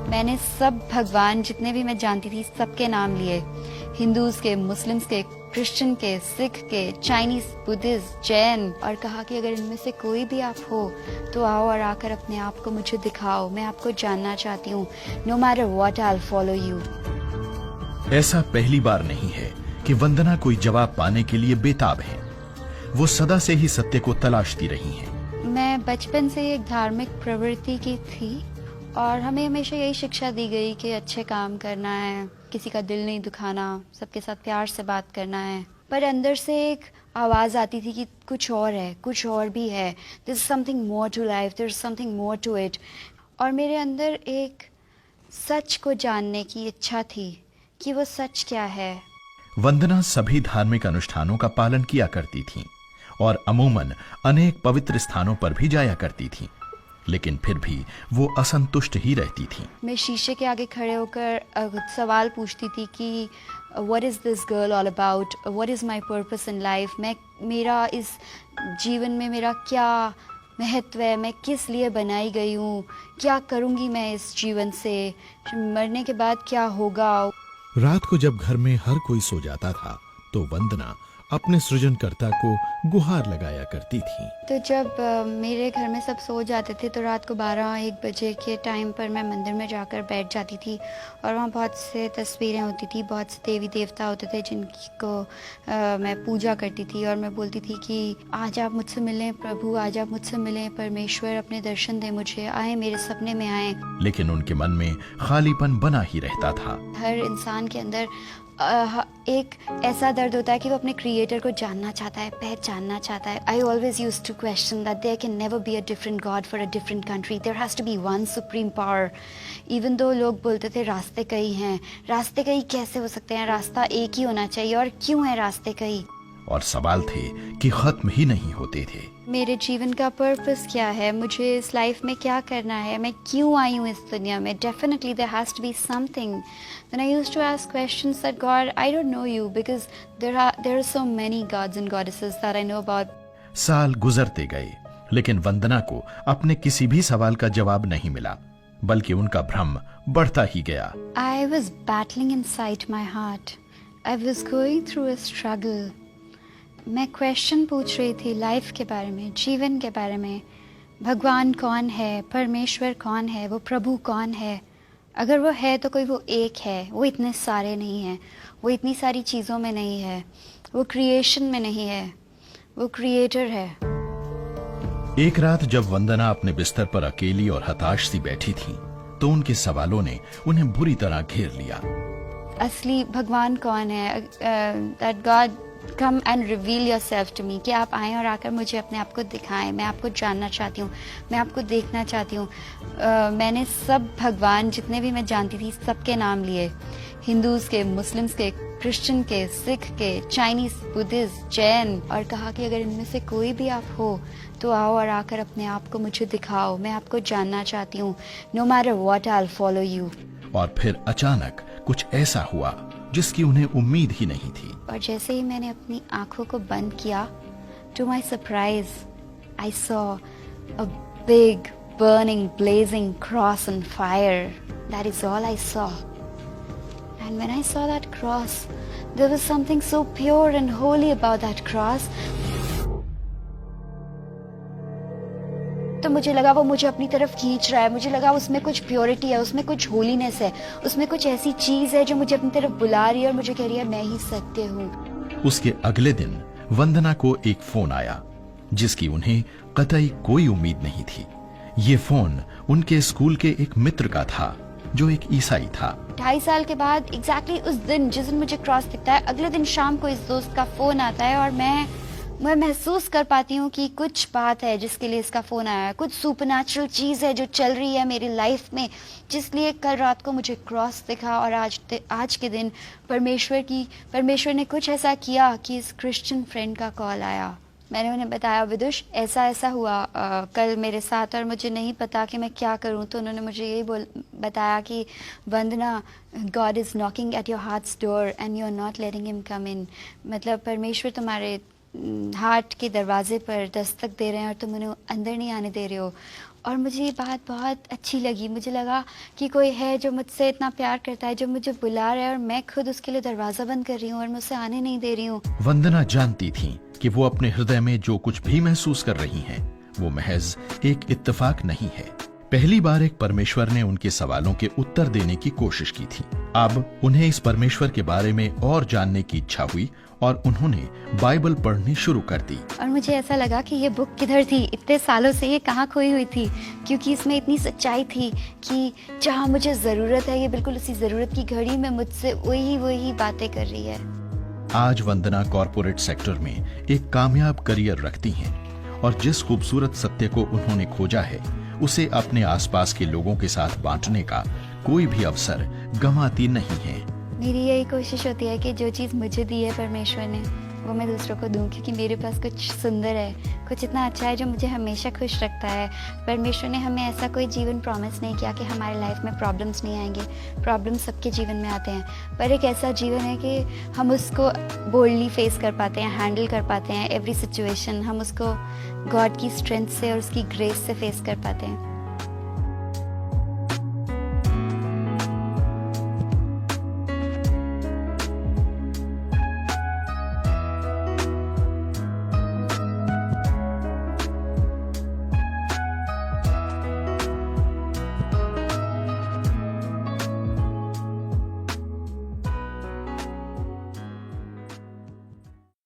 मैंने सब भगवान जितने भी मैं जानती थी सबके नाम लिए, हिंदूज के, मुस्लिम्स के, क्रिश्चियन के, सिख के, चाइनीज, बुद्धिस्ट, जैन, और कहा कि अगर इनमें से कोई भी आप हो तो आओ और आकर अपने आप को मुझे दिखाओ, मैं आपको जानना चाहती हूँ। No matter what I will follow you. ऐसा पहली बार नहीं है कि वंदना कोई जवाब पाने के लिए बेताब है। वो सदा से ही सत्य को तलाशती रही हैं। मैं बचपन से एक धार्मिक प्रवृत्ति की थी और हमें हमेशा यही शिक्षा दी गई कि अच्छे काम करना है, किसी का दिल नहीं दुखाना, सबके साथ प्यार से बात करना है। पर अंदर से एक आवाज़ आती थी कि कुछ और है, कुछ और भी है, there is something more to life, there is something more to it. और मेरे अंदर एक सच को जानने की इच्छा थी कि वो सच क्या है। वंदना सभी धार्मिक अनुष्ठानों का पालन किया करती थीं और अमूमन अनेक पवित्र स्थानों पर भी जाया करती थीं, लेकिन फिर भी वो असंतुष्ट ही रहती थीं। मैं शीशे के आगे खड़े होकर सवाल पूछती थी कि what is this girl all about, what is my purpose in life, मेरा इस जीवन में मेरा क्या महत्व है, मैं किस लिए बनाई गई हूँ, क्या करूँगी मैं इस जीवन से, मरने के बाद क्या होगा। रात को जब घर में हर कोई सो जाता था तो वंदना अपने सृजनकर्ता को गुहार लगाया करती थी। तो जब मेरे घर में सब सो जाते थे तो रात को 12-1 बजे के टाइम पर मैं मंदिर में जाकर बैठ जाती थी और वहाँ बहुत से तस्वीरें होती थी, बहुत से देवी देवता होते थे जिनको मैं पूजा करती थी और मैं बोलती थी कि आज आप मुझसे मिलें प्रभु, आज आप मुझसे मिलें परमेश्वर, अपने दर्शन दें मुझे, आए मेरे सपने में आए। लेकिन उनके मन में खालीपन बना ही रहता था। हर इंसान के अंदर एक ऐसा दर्द होता है कि वो अपने क्रिएटर को जानना चाहता है, पहचानना चाहता है। I always use to question that there can never be a different god for a different country, there has to be one supreme power. Even though लोग बोलते थे रास्ते कई हैं, रास्ते कई कैसे हो सकते हैं, रास्ता एक ही होना चाहिए, और क्यों है रास्ते कई। और सवाल थे कि खत्म ही नहीं होते थे। मेरे जीवन का पर्पस क्या है, मुझे इस लाइफ में क्या करना है, मैं क्यों आई हूँ इस दुनिया में। Definitely there has to be something. Then I used to ask questions that god I don't know you because there are so many gods and goddesses that I know about. साल गुजरते गए लेकिन वंदना को अपने किसी भी सवाल का जवाब नहीं मिला, बल्कि उनका भ्रम बढ़ता ही गया। I was battling inside my heart, I was going through a struggle. मैं क्वेश्चन पूछ रही थी लाइफ के बारे में, जीवन के बारे में। भगवान कौन है, परमेश्वर कौन है, वो प्रभु कौन है। अगर वो है तो कोई वो एक है, वो इतने सारे नहीं हैं, वो इतनी सारी चीज़ों में नहीं है, वो क्रिएशन में नहीं है, वो क्रिएटर है। एक रात जब वंदना अपने बिस्तर पर अकेली और हताश सी बैठी थी तो उनके सवालों ने उन्हें बुरी तरह घेर लिया। असली भगवान कौन है, that god come and reveal yourself to me, कि आप आएँ और आकर मुझे अपने आप को दिखाएं, मैं आपको जानना चाहती हूँ, मैं आपको देखना चाहती हूँ। मैंने सब भगवान जितने भी मैं जानती थी सबके नाम लिए, हिंदूज के, मुस्लिम्स के, क्रिश्चियन के, सिख के, चाइनीज, बुद्धिस्ट, जैन, और कहा कि अगर इनमें से कोई भी आप हो तो आओ और आकर अपने आप को मुझे दिखाओ, मैं आपको जानना चाहती हूँ। No matter what I will follow you. और फिर अचानक कुछ ऐसा हुआ जिसकी उन्हें उम्मीद ही नहीं थी। और जैसे ही मैंने अपनी आंखों को बंद किया, to my surprise I saw a big burning blazing cross on fire. That is all I saw. And when I saw that cross, there was something so pure and holy about that cross. तो मुझे लगा वो मुझे अपनी तरफ खींच रहा है, मुझे लगा उसमें कुछ प्योरिटी है, उसमें कुछ होलीनेस है, उसमें कुछ ऐसी चीज है जो मुझे अपनी तरफ बुला रही है और मुझे कह रही है मैं ही सत्य हूँ। उसके अगले दिन वंदना को एक फोन आया जिसकी उन्हें कतई कोई उम्मीद नहीं थी। ये फोन उनके स्कूल के एक मित्र का था जो एक ईसाई था। 2.5 साल के बाद एग्जैक्टली उस दिन जिस दिन मुझे क्रॉस दिखता है, अगले दिन शाम को इस दोस्त का फोन आता है और मैं महसूस कर पाती हूँ कि कुछ बात है जिसके लिए इसका फोन आया है, कुछ सुपरनैचुरल चीज है जो चल रही है मेरी लाइफ में, जिसलिए कल रात को मुझे क्रॉस दिखा और आज के दिन परमेश्वर ने कुछ ऐसा किया कि इस क्रिश्चियन फ्रेंड का कॉल आया। मैंने उन्हें बताया विदुष ऐसा हुआ कल मेरे साथ और मुझे नहीं पता कि मैं क्या करूं। तो उन्होंने मुझे यही बताया कि Vandana, God is knocking at your hearts door and you are not letting him come in. मतलब परमेश्वर तुम्हारे हार्ट के दरवाजे पर दस्तक दे रहे हैं और तुम उन्हें अंदर नहीं आने दे रहे हो। और मुझे ये बात बहुत अच्छी लगी। मुझे लगा कि कोई है जो मुझसे इतना प्यार करता है, जो मुझे बुला रहा है और मैं खुद उसके लिए दरवाज़ा बंद कर रही हूँ और मैं उसे आने नहीं दे रही हूँ। वंदना जानती थी कि वो अपने हृदय में जो कुछ भी महसूस कर रही हैं, वो महज एक इत्तेफाक नहीं है। पहली बार एक परमेश्वर ने उनके सवालों के उत्तर देने की कोशिश की थी। अब उन्हें इस परमेश्वर के बारे में और जानने की इच्छा हुई और उन्होंने बाइबल पढ़नी शुरू कर दी। और मुझे ऐसा लगा कि ये बुक किधर थी, इतने सालों से ये कहाँ खोई हुई थी, क्योंकि इसमें इतनी सच्चाई थी कि जहाँ मुझे ज़रूरत है, ये बिल्कुल उसी ज़रूरत की घड़ी में मुझसे वही बातें कर रही है। आज वंदना कॉरपोरेट सेक्टर में एक कामयाब करियर रखती हैं और जिस खूबसूरत सत्य को उन्होंने खोजा है, उसे अपने आसपास के लोगों के साथ बांटने का कोई भी अवसर गंवाती नहीं है। मेरी यही कोशिश होती है कि जो चीज़ मुझे दी है परमेश्वर ने, वो मैं दूसरों को दूं, क्योंकि मेरे पास कुछ सुंदर है, कुछ इतना अच्छा है जो मुझे हमेशा खुश रखता है। परमेश्वर ने हमें ऐसा कोई जीवन प्रॉमिस नहीं किया कि हमारे लाइफ में प्रॉब्लम्स नहीं आएंगे। प्रॉब्लम्स सबके जीवन में आते हैं, पर एक ऐसा जीवन है कि हम उसको बोल्डली फेस कर पाते हैं, हैंडल कर पाते हैं एवरी सिचुएशन। हम उसको गॉड की स्ट्रेंथ से और उसकी ग्रेस से फेस कर पाते हैं।